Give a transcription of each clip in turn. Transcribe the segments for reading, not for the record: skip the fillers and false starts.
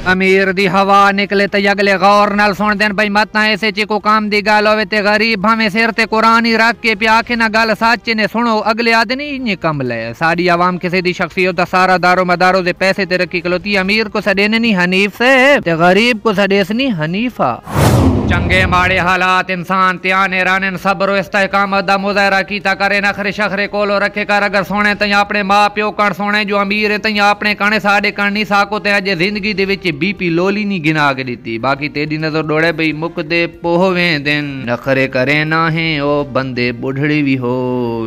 अमीर दी हवा निकले ते अगले गौर नाल सुन देन भाई मत ऐसे ची को काम दी गल होवे ते गरीब भाਵੇਂ सिर ते कुरान ही रख के पिया आखे ना गल सच ने सुनो अगले आदमी इन्ने कम ले सारी आवाम किसी दी शख्सियत दा सारा दारो मदारो दे पैसे ते रखी कलोती अमीर को सडेने नहीं हनीफ से ते गरीब को सडेस नहीं हनीफा चंगे माड़े हालात इंसान त्याने रानन सब्र इस्तेकामत दा मुजाहरा कीता करे नखरे शखरे कोलो रखे कर अगर सोने तई अपने मां प्यो कण सोने जो अमीर है तई अपने कणे साडे कण नहीं साको ते अजे जिंदगी दे विच बीपी लोली नहीं गिना के दीती बाकी तेरी नजर डोड़े भई मुकदे पोहवे दिन नखरे करे ना है ओ बंदे बुढ़ड़ी भी हो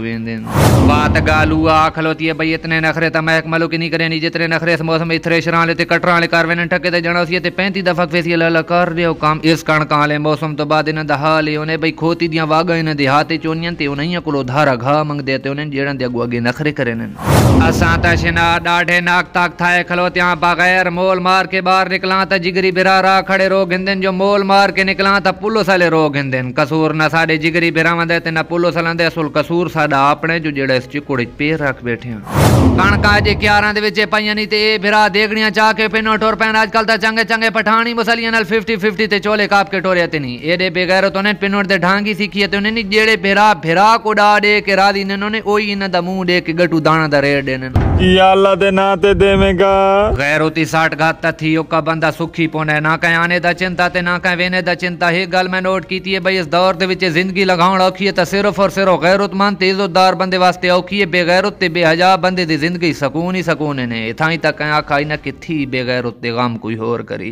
वेंदन बात गालू आखलोती है भई इतने नखरे त महक मलुक नहीं करे नहीं जितने नखरे इस मौसम में थ्रेशरां ले ते कटरां ले कर वेन ठके ते जणो सी ते 35 दफा फेसी ला कर दियो काम इस कण का मौसम तो बाद इन्हां दा हाल है उन्हें भाई खोती दियां वागा इन्हां दे हाथ चोनियां ते उन्हां कोलो धारा घा मंगदे ते उन्हें जेड़ां दे अगो अगे नखरे करे न असां ता शिना डाढे नाक ताक थाए खलोत्यां बगैर मोल मार के बाहर निकलां त जिगरी बिरारा खड़े रो गिंदन जो मोल मार के निकलां त पुलिस वाले रो गिंदन कसूर ना साडे जिगरी बिरावां दे ते ना पुलिस वालां दे असल कसूर साडा अपने जो जेड़ा इस चिकुड़े पैर रख बैठे कणका जे 11 दे विच पईयां नहीं ते बिरा देखणियां चाह के पिनो टोर पैन आजकल ता चंगे चंगे पठानी मुसलियां नाल 50-50 ते चोले काप के टोरे नहीं एडे बेगैर तो ने पिनोड़ दे ढांगी सीखी तो ने जेड़े भेरा भेरा को डा दे के रादी ने ने ओई इन दा मुंह दे के गटू दाना दा रेड़ देन की अल्लाह दे ना ते देवेगा गैर होती 60 घात थी ओ का बंदा सुखी पोने ना कह आने दा चिंता ते ना कह वेने दा चिंता है गल मैं नोट कीती है भाई इस दौर दे विच जिंदगी लगाउण औखी है त सिर्फ और सिर्फ गैरतमंद ते इज्जतदार बंदे वास्ते औखी है बेगैरत ते बेहजा बंदे दी जिंदगी सकून ही सकून ने इथाई तक आखा इना किथी बेगैरत ते गम कोई होर करी